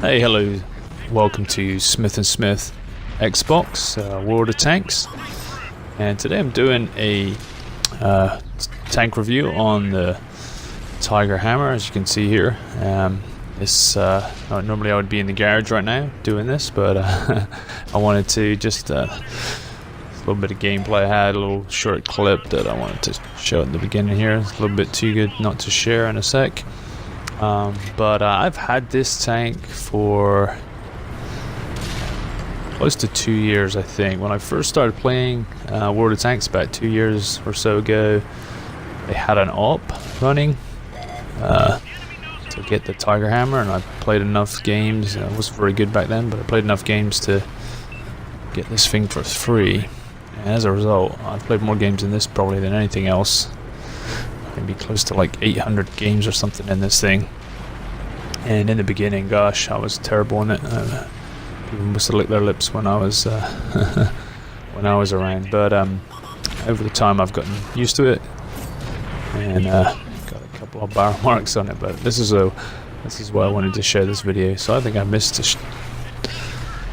Hey, hello, welcome to Smith & Smith Xbox World of Tanks, and today I'm doing a tank review on the Tiger Hammer, as you can see here. Normally I would be in the garage right now doing this, but I wanted to just a little bit of gameplay. I had a little short clip that I wanted to show at the beginning here. It's a little bit too good not to share in a sec. But I've had this tank for close to 2 years, I think. When I first started playing World of Tanks about 2 years or so ago, they had an op running to get the Tiger Hammer, and I played enough games. I wasn't very good back then, but I played enough games to get this thing for free. And as a result, I've played more games in this probably than anything else. Maybe close to like 800 games or something in this thing. And in the beginning, gosh, I was terrible in it. People must have licked their lips when I was when I was around. But over the time, I've gotten used to it, and got a couple of barrel marks on it. But this is why I wanted to share this video. So I think I missed a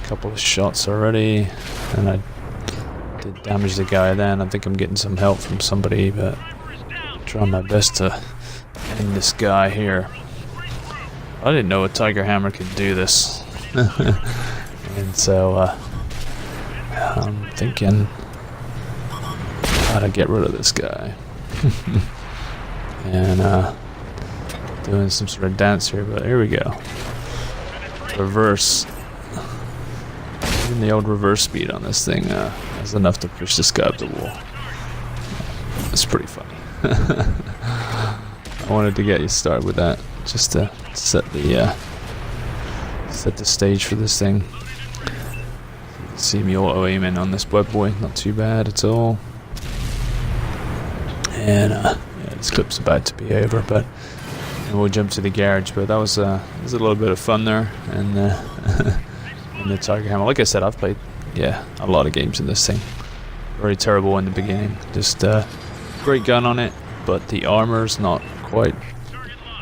couple of shots already, and I did damage the guy. Then I think I'm getting some help from somebody, but trying my best to end this guy here. I didn't know a Tiger Hammer could do this. And so I'm thinking how to get rid of this guy. And doing some sort of dance here, but here we go. Reverse. Even the old reverse speed on this thing is enough to push this guy up the wall. It's pretty funny. I wanted to get you started with that, just to set the stage for this thing. You can see me auto aiming on this bad boy, not too bad at all. And yeah, this clip's about to be over, but we'll jump to the garage. But that was a little bit of fun there, and in the Tiger Hammer. Like I said, I've played a lot of games in this thing. Very terrible in the beginning. Just great gun on it, but the armor's not quite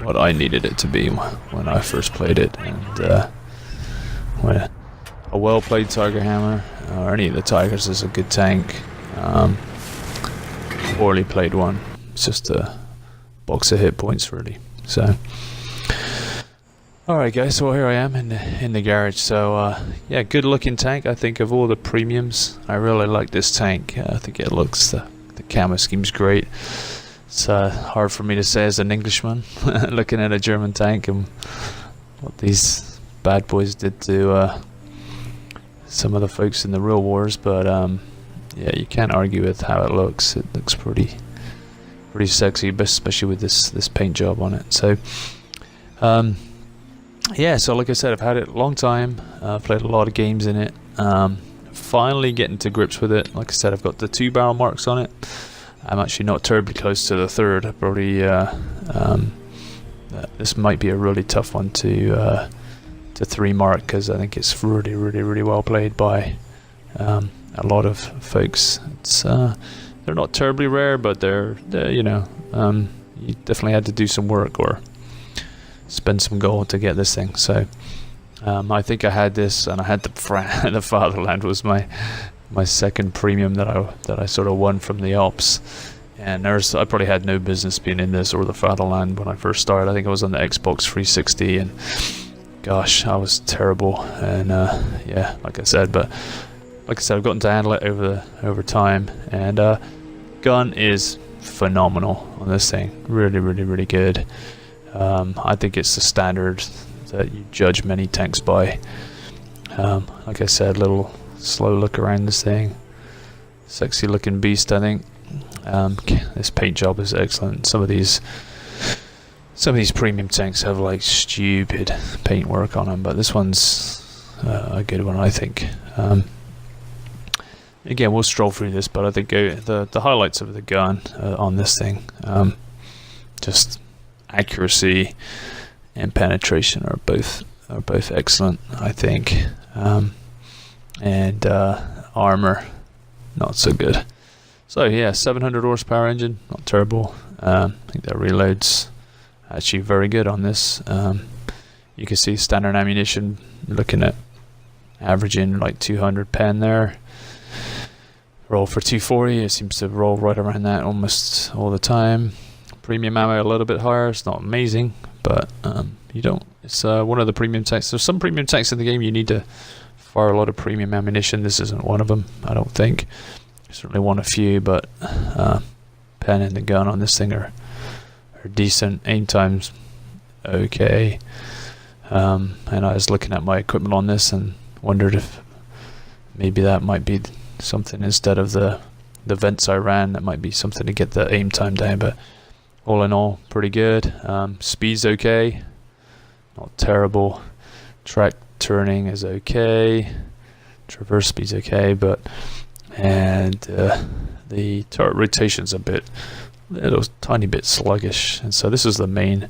what I needed it to be when I first played it. And when a well-played Tiger Hammer, or any of the Tigers, is a good tank. Poorly played one, it's just a box of hit points, really. So, alright guys, so here I am in the garage. So yeah, good looking tank. I think of all the premiums, I really like this tank. I think it looks, the camo scheme's great. It's hard for me to say as an Englishman looking at a German tank and what these bad boys did to some of the folks in the real wars, but yeah, you can't argue with how it looks. It looks pretty sexy, especially with this paint job on it. So yeah, so like I said, I've had it a long time. I've played a lot of games in it. Finally getting to grips with it. Like I said, I've got the 2 barrel marks on it. I'm actually not terribly close to the 3rd. I probably this might be a really tough one to 3 mark, because I think it's really well played by a lot of folks. It's they're not terribly rare, but they're you know, you definitely had to do some work or spend some gold to get this thing. So I think I had this, and I had the Fatherland was my second premium that I sort of won from the ops. And I probably had no business being in this or the Fatherland when I first started. I think I was on the Xbox 360, and gosh, I was terrible. And yeah, like I said, I've gotten to handle it over time, and gun is phenomenal on this thing. Really good. I think it's the standard that you judge many tanks by. Like I said, little slow look around this thing. Sexy looking beast, I think. This paint job is excellent. Some of these premium tanks have like stupid paint work on them, but this one's a good one, I think. Again, we'll stroll through this, but I think the highlights of the gun on this thing, just accuracy and penetration are both excellent, I think. And armor, not so good. So yeah, 700 horsepower engine, not terrible. I think that reload's actually very good on this. You can see standard ammunition, looking at averaging like 200 pen there. Roll for 240, it seems to roll right around that almost all the time. Premium ammo a little bit higher, it's not amazing, but you don't, it's one of the premium tanks. There's some premium tanks in the game you need to fire a lot of premium ammunition. This isn't one of them, I don't think. Certainly won a few, but pen and the gun on this thing are decent. Aim time's okay. And I was looking at my equipment on this and wondered if maybe that might be something instead of the vents I ran. That might be something to get the aim time down, but all in all, pretty good. Speed's okay, not terrible. Track turning is okay. Traverse speed's okay, but the turret rotation's a little tiny bit sluggish, and so this is the main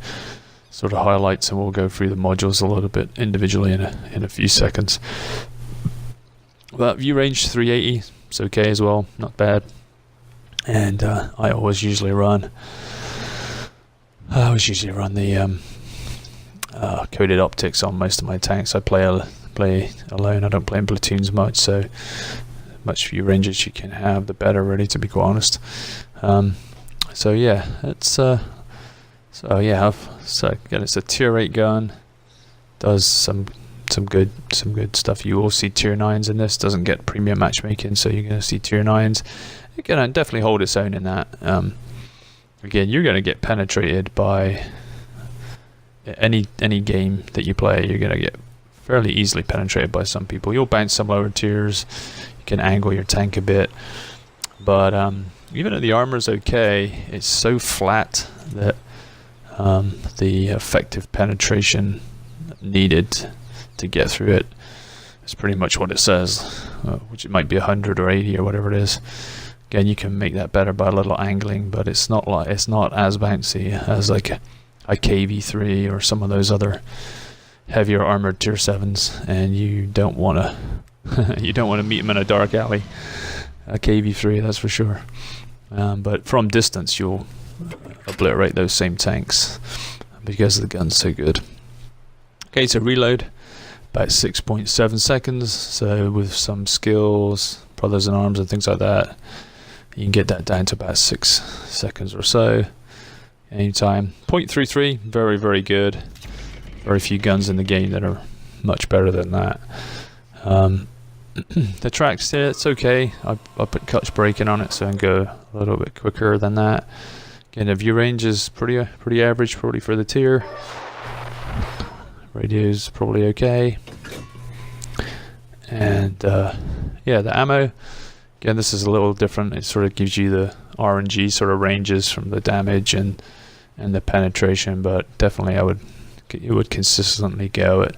sort of highlights, and we'll go through the modules a little bit individually in a few seconds. But view range 380, it's okay as well, not bad. And I always usually run the coated optics on most of my tanks. I play alone. I don't play in platoons much, so much view range as you can have, the better, really, to be quite honest. So yeah, it's again, it's a tier 8 gun. Does some good stuff. You will see tier 9s in this. Doesn't get premium matchmaking, so you're going to see tier 9s. It can definitely hold its own in that. Again, you're going to get penetrated by any game that you play. You're going to get fairly easily penetrated by some people. You'll bounce some lower tiers. You can angle your tank a bit, but even though the armor's okay, it's so flat that the effective penetration needed to get through it is pretty much what it says, which it might be 100 or 80 or whatever it is. Again, you can make that better by a little angling, but it's not as bouncy as like a KV3 or some of those other heavier armored tier 7s, and you don't want to meet them in a dark alley. A KV3, that's for sure. But from distance, you'll obliterate those same tanks because the gun's so good. Okay, so reload about 6.7 seconds. So with some skills, brothers in arms and things like that, you can get that down to about 6 seconds or so. Aim time 0.33, very, very good. Very few guns in the game that are much better than that. The tracks there, it's okay. I put clutch braking on it, so I can go a little bit quicker than that. Again, the view range is pretty average, probably for the tier. Radio's probably okay. And yeah, the ammo, again, this is a little different. It sort of gives you the RNG sort of ranges from the damage and the penetration, but definitely it would consistently go at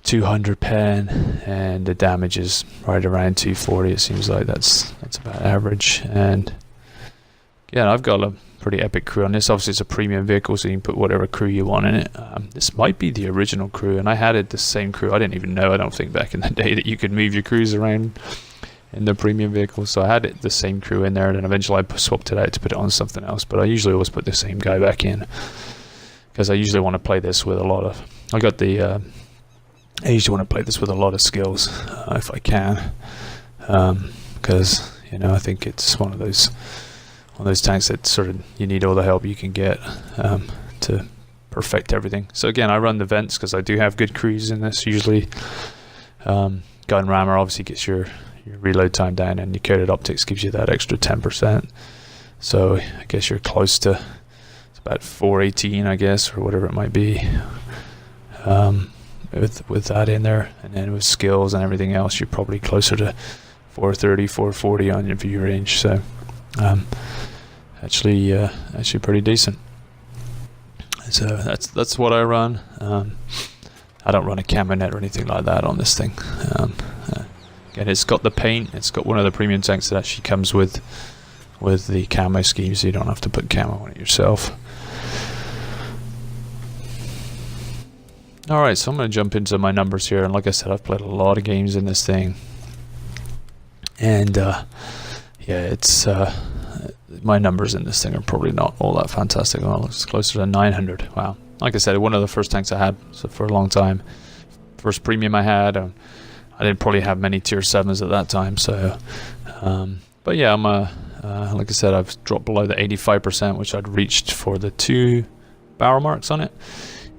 200 pen, and the damage is right around 240. It seems like that's about average. And yeah, I've got a pretty epic crew on this. Obviously it's a premium vehicle, so you can put whatever crew you want in it. This might be the original crew, and I had it the same crew. I didn't even know, I don't think, back in the day that you could move your crews around in the premium vehicle. So I had it the same crew in there, and then eventually I swapped it out to put it on something else, but I usually always put the same guy back in because I usually want to play this with a lot of I usually want to play this with a lot of skills if I can, because I think it's one of those tanks that sort of you need all the help you can get to perfect everything. So again, I run the vents because I do have good crews in this usually. Gun rammer obviously gets your reload time down, and your coated optics gives you that extra 10%. So I guess you're close to, it's about 418, I guess, or whatever it might be. With that in there, and then with skills and everything else, you're probably closer to 430, 440 on your view range. So actually pretty decent. So that's what I run. I don't run a camo net or anything like that on this thing. Again, it's got the paint. It's got one of the premium tanks that actually comes with the camo scheme, so you don't have to put camo on it yourself. Alright, so I'm going to jump into my numbers here, and like I said, I've played a lot of games in this thing, and yeah, it's my numbers in this thing are probably not all that fantastic. Well, it's closer to 900. Wow, like I said, one of the first tanks I had, so for a long time. First premium I had. I didn't probably have many tier 7s at that time. So, but yeah, I'm like I said, I've dropped below the 85%, which I'd reached for the 2 barrel marks on it,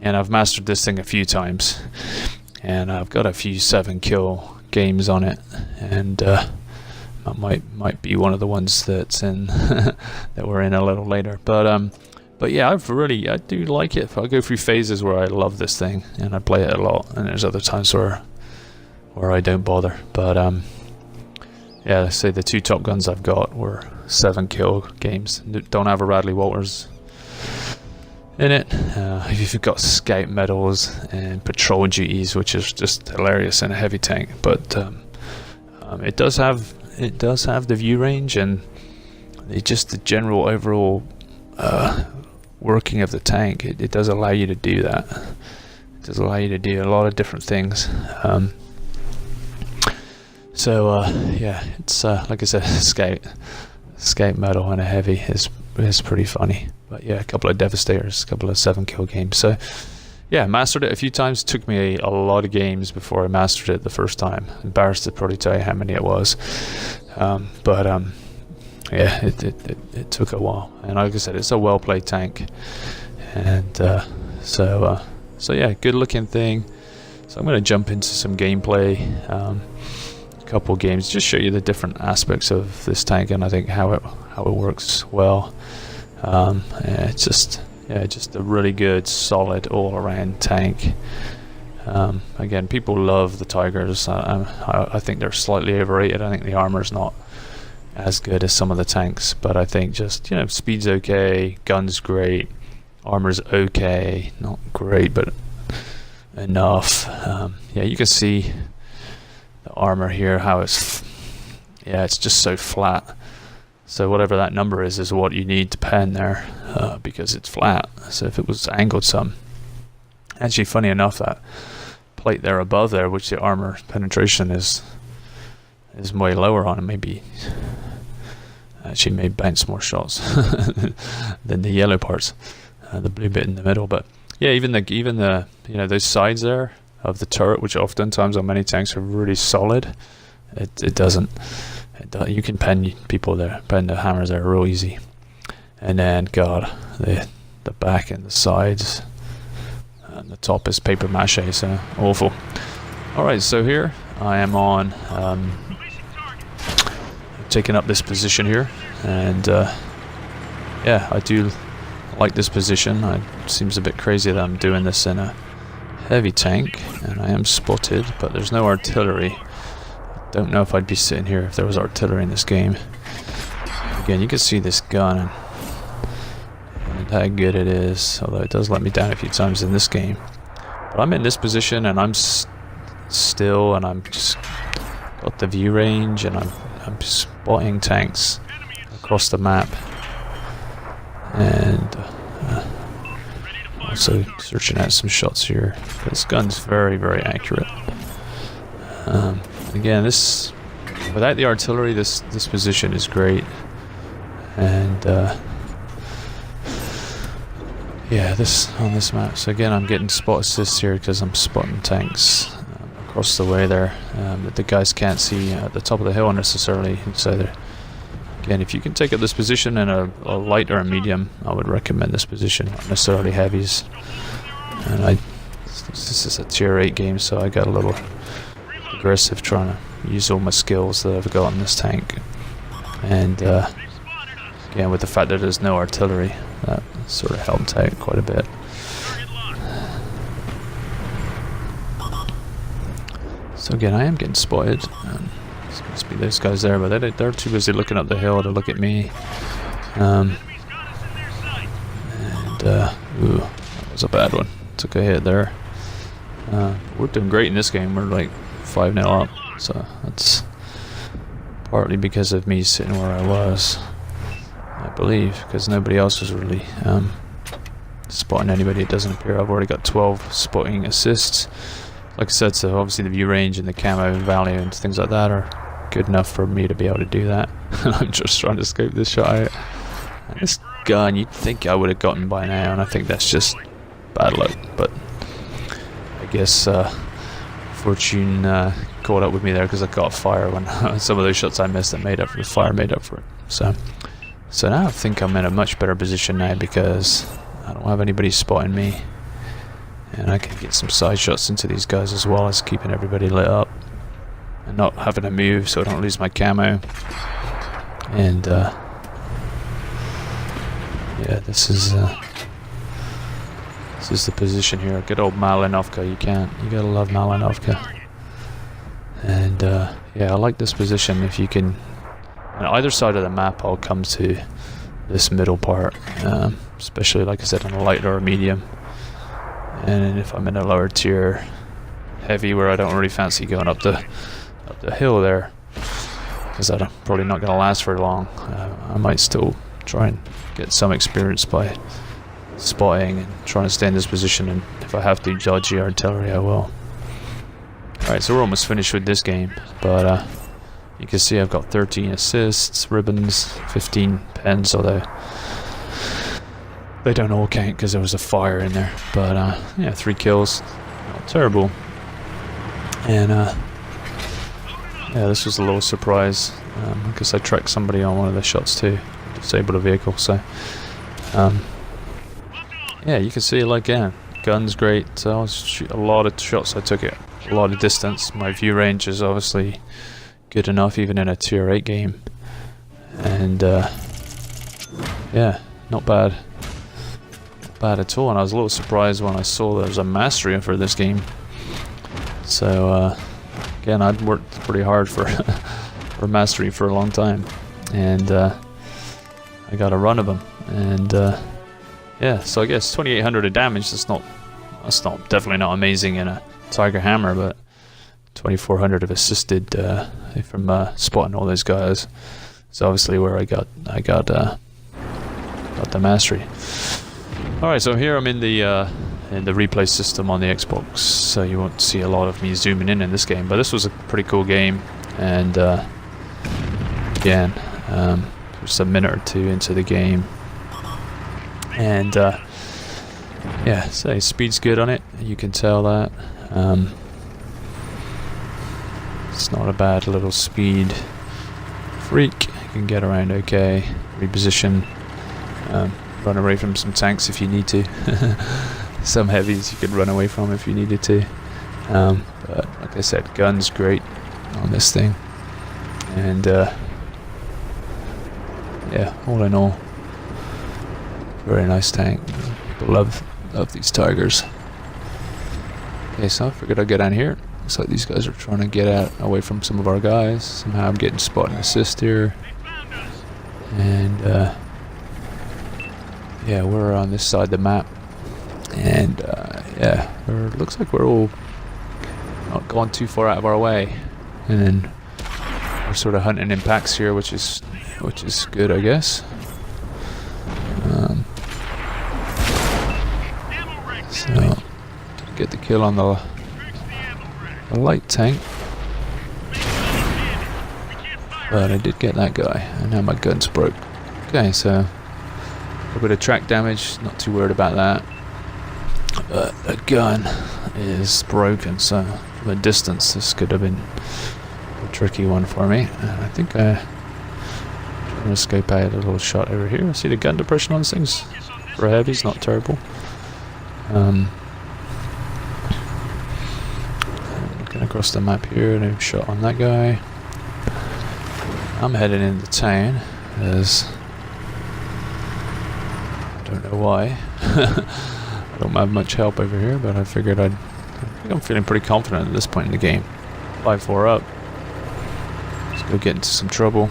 and I've mastered this thing a few times, and I've got a few 7-kill games on it, and that might be one of the ones that's in that we're in a little later. But yeah, I do like it. I go through phases where I love this thing and I play it a lot, and there's other times where I don't bother. But yeah, let's say the 2 top guns I've got were 7-kill games. Don't have a Radley Walters in it. You've got scout medals and patrol duties, which is just hilarious in a heavy tank. But it does have the view range, and just the general overall working of the tank. It does allow you to do that. It does allow you to do a lot of different things. Yeah, it's like I said, scout medal and a heavy is pretty funny. But yeah, a couple of Devastators, a couple of 7-kill games. So yeah, mastered it a few times. Took me a lot of games before I mastered it the first time. Embarrassed to probably tell you how many it was. Yeah, it took a while, and like I said, it's a well-played tank, and so yeah, good-looking thing. So I'm going to jump into some gameplay, a couple games, just show you the different aspects of this tank, and I think how it works well. It's just a really good, solid, all-around tank. Again, people love the Tigers. I think they're slightly overrated. I think the armor's not as good as some of the tanks, but I think just, speed's okay, gun's great, armor's okay, not great, but enough. Yeah, you can see the armor here, how it's just so flat. So whatever that number is what you need to pen there, because it's flat. So if it was angled some, actually funny enough, that plate there above there, which the armor penetration is way lower on it, maybe actually may bounce more shots than the yellow parts, the blue bit in the middle. But yeah, even the those sides there of the turret, which oftentimes on many tanks are really solid, you can pen people there, pen the hammers there real easy. And then God, the back and the sides and the top is paper mache, so awful. Alright, so here I am on taking up this position here, and yeah, I do like this position. It seems a bit crazy that I'm doing this in a heavy tank, and I am spotted, but there's no artillery. Don't know if I'd be sitting here if there was artillery in this game. Again, you can see this gun and how good it is, although it does let me down a few times in this game. But I'm in this position, and I'm still, and I'm just got the view range, and I'm spotting tanks across the map, and also searching out some shots here. This gun's very, very accurate. Again, without the artillery, this position is great, and yeah, on this map. So again, I'm getting spot assists here because I'm spotting tanks across the way there that the guys can't see at the top of the hill necessarily. So again, if you can take up this position in a light or a medium, I would recommend this position, not necessarily heavies. And this is a tier 8 game, so I got a little aggressive trying to use all my skills that I've got in this tank. And again, with the fact that there's no artillery, that sort of helped out quite a bit. So again, I am getting spotted. It must be those guys there, but they're too busy looking up the hill to look at me. Ooh, that was a bad one. Took a hit there. We're doing great in this game. We're like 5-0 up, so that's partly because of me sitting where I was, I believe, because nobody else was really spotting anybody. It doesn't appear. I've already got 12 spotting assists. Like I said, so obviously the view range and the camo value and things like that are good enough for me to be able to do that. I'm just trying to scope this shot out. And this gun, you'd think I would have gotten by now, and I think that's just bad luck, but I guess fortune caught up with me there, because I got fire when some of those shots I missed that made up for the fire, made up for it. So now I think I'm in a much better position now, because I don't have anybody spotting me, and I can get some side shots into these guys, as well as keeping everybody lit up and not having to move so I don't lose my camo. And yeah, this is the position here. Good old Malinovka. You gotta love Malinovka. And yeah, I like this position. If you can, on either side of the map, I'll come to this middle part, especially, like I said, on a light or a medium. And if I'm in a lower tier heavy, where I don't really fancy going up the hill there, because I'm probably not going to last very long, I might still try and get some experience by spotting and trying to stay in this position, and if I have to dodge the artillery, I will. Alright, so we're almost finished with this game, but you can see I've got 13 assists, ribbons, 15 pens, although they don't all count because there was a fire in there. But yeah, 3 kills, not terrible. And yeah, this was a little surprise, because I tracked somebody on one of the shots too, disabled a vehicle. So yeah, you can see, like, yeah, gun's great. So I was shoot a lot of shots. I took it a lot of distance. My view range is obviously good enough, even in a tier 8 game. And yeah, not bad. Not bad at all. And I was a little surprised when I saw there was a mastery for this game. So again, I'd worked pretty hard for for mastery for a long time, and I got a run of them. And yeah, so I guess 2,800 of damage. That's not definitely not amazing in a Tiger Hammer, but 2,400 of assisted from spotting all those guys. It's obviously where I got the mastery. All right, so here I'm in the replay system on the Xbox, so you won't see a lot of me zooming in this game. But this was a pretty cool game, and again, just a minute or two into the game, and yeah, so speed's good on it. You can tell that. It's not a bad little speed freak. You can get around okay, reposition, run away from some tanks if you need to. Some heavies you could run away from if you needed to. But like I said, gun's great on this thing. And yeah, all in all, very nice tank. People love these Tigers. Okay, so I figured I'd get down here. Looks like these guys are trying to get out away from some of our guys. Somehow I'm getting spot and assist here. And yeah, we're on this side of the map. And yeah, looks like we're all not going too far out of our way. And then we're sort of hunting in packs here, which is good, I guess. So did get the kill on the light tank, but I did get that guy, and now my gun's broke. Okay, so a bit of track damage, not too worried about that. But the gun is broken, so from a distance this could have been a tricky one for me. And I think I'm trying to escape out a little shot over here. See the gun depression on these things for heavies, not terrible. Looking across the map here, no shot on that guy. I'm heading into town, as I don't know why. I don't have much help over here, but I figured I think I'm feeling pretty confident at this point in the game. 5-4 up. Let's go get into some trouble.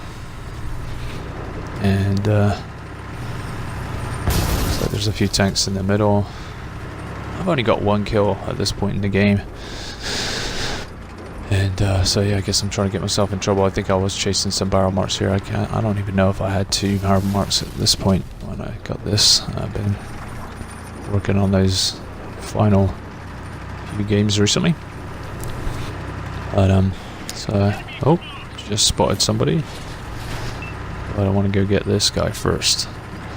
And looks like there's a few tanks in the middle. I've only got 1 kill at this point in the game. And so yeah, I guess I'm trying to get myself in trouble. I think I was chasing some barrel marks here. I don't even know if I had 2 barrel marks at this point when I got this. I've been working on those final few games recently. But so oh, just spotted somebody. But I want to go get this guy first.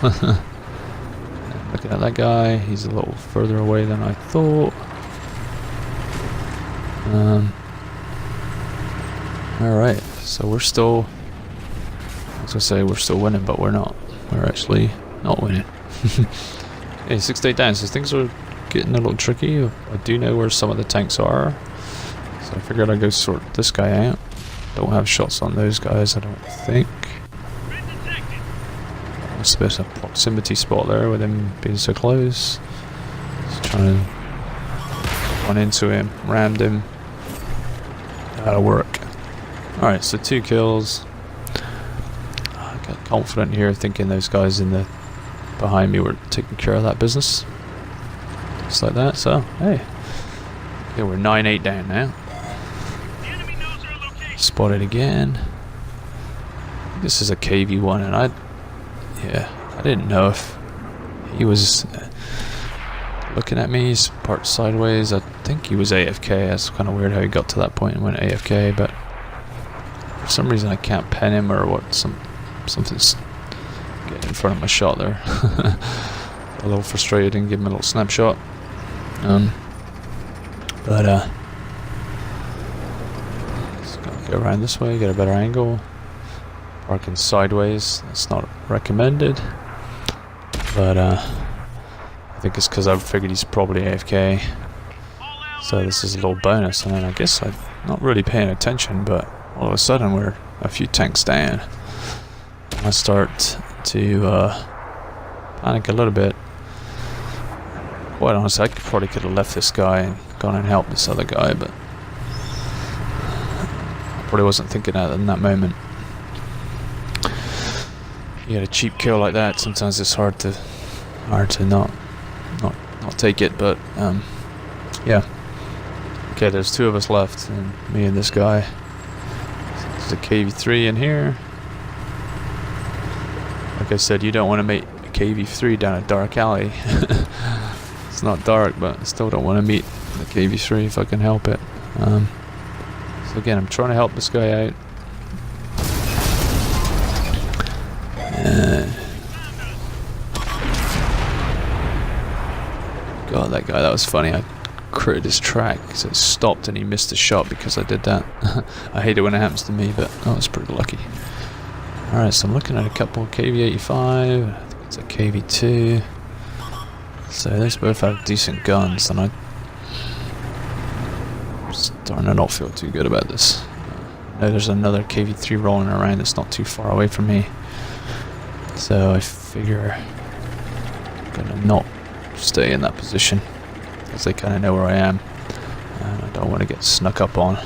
The looking at that guy. He's a little further away than I thought. Alright, so we're still, I was gonna say we're still winning, but we're not. We're actually not winning. Okay, 6 to 8 down, so things are getting a little tricky. I do know where some of the tanks are, so I figured I'd go sort this guy out. Don't have shots on those guys, I don't think. Must be a proximity spot there with him being so close. Just trying to run into him, rammed him. That'll work. Alright, so 2 kills. I got confident here thinking those guys in the behind me were taking care of that business. Just like that, so hey. Yeah, we're 9-8 down now. Spotted again. This is a KV1 and I didn't know if he was looking at me. He's parked sideways. I think he was AFK. That's kind of weird how he got to that point and went AFK, but for some reason I can't pen him or what. Something's getting in front of my shot there. A little frustrated and give him a little snapshot. But just gotta go around this way, get a better angle. Parking sideways, that's not recommended. But I think it's because I figured he's probably AFK. So this is a little bonus, and then I guess I'm not really paying attention, but all of a sudden we're a few tanks down. I start to panic a little bit. Quite honestly, I probably could have left this guy and gone and helped this other guy, but I probably wasn't thinking that in that moment. You get a cheap kill like that, sometimes it's hard to not take it, but yeah. Okay, there's 2 of us left, and me and this guy. There's a KV3 in here. Like I said, you don't want to make a KV3 down a dark alley. It's not dark, but I still don't want to meet the KV3 if I can help it. So again, I'm trying to help this guy out. God, that guy, that was funny. I critted his track, so it stopped and he missed a shot because I did that. I hate it when it happens to me, but I was pretty lucky. Alright, so I'm looking at a couple of KV85, I think it's a KV2. So those both have decent guns, and I'm starting to not feel too good about this. I know there's another KV3 rolling around that's not too far away from me. So I figure I'm gonna not stay in that position, because they kind of know where I am, and I don't want to get snuck up on.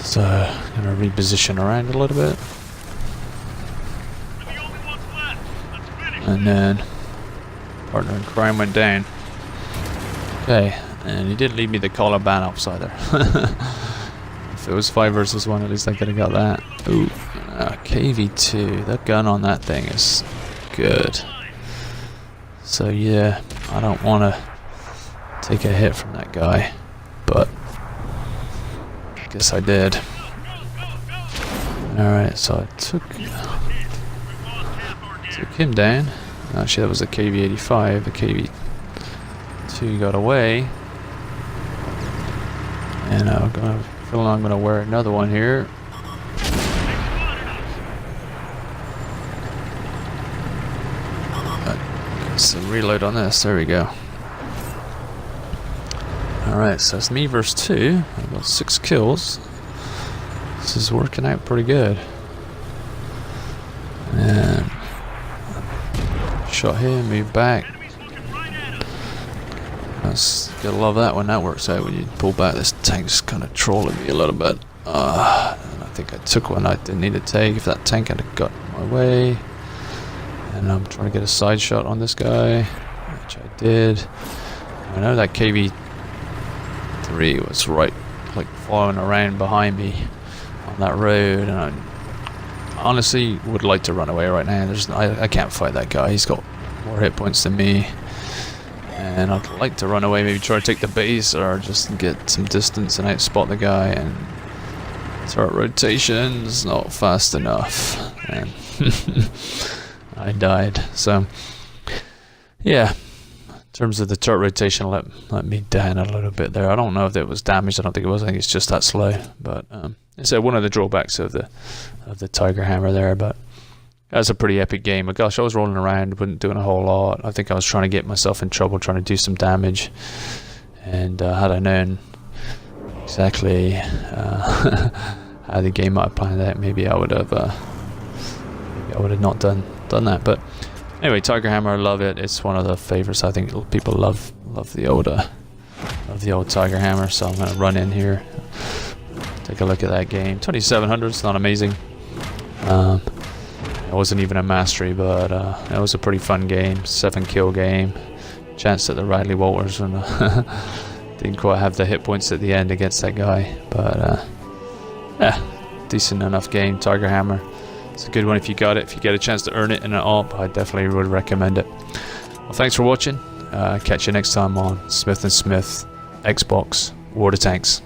So I'm gonna reposition around a little bit, and then partner in crime went down. Okay, and he did leave me the collar ban upside there. If it was 5 versus 1, at least I could have got that. Ooh, KV2. That gun on that thing is good. So yeah, I don't want to take a hit from that guy, but I guess I did. Alright, so I took him down. Actually, that was a KV85. The KV2 got away. And I'm gonna wear another one here. So reload on this. There we go. Alright, so it's me versus 2. I've got 6 kills. This is working out pretty good. And shot here, move back. Gotta love that when that works out. When you pull back, this tank's kind of trolling me a little bit. And I think I took one I didn't need to take. If that tank had got my way. And I'm trying to get a side shot on this guy, which I did. I know that KV3 was right, like following around behind me on that road, and I honestly would like to run away right now. I can't fight that guy. He's got more hit points than me, and I'd like to run away, maybe try to take the base or just get some distance and outspot the guy. And turret rotation's not fast enough, and I died. So yeah, in terms of the turret rotation, let me down a little bit there. I don't know if it was damaged. I don't think it was. I think it's just that slow. But it's one of the drawbacks of the Tiger Hammer there. But that's a pretty epic game. But gosh, I was rolling around, wasn't doing a whole lot. I think I was trying to get myself in trouble, trying to do some damage. And had I known exactly how the game might have planned out, maybe I would have not done that. But anyway, Tiger Hammer, I love it. It's one of the favorites. I think people love the old Tiger Hammer. So I'm gonna run in here, take a look at that game. 2700. It's not amazing. It wasn't even a mastery, but it was a pretty fun game. 7-kill game. Chance that the Riley Walters and didn't quite have the hit points at the end against that guy, but yeah, decent enough game. Tiger Hammer, it's a good one if you got it. If you get a chance to earn it in an AWP, I definitely would recommend it. Well, thanks for watching. Catch you next time on Smith & Smith Xbox War of Tanks.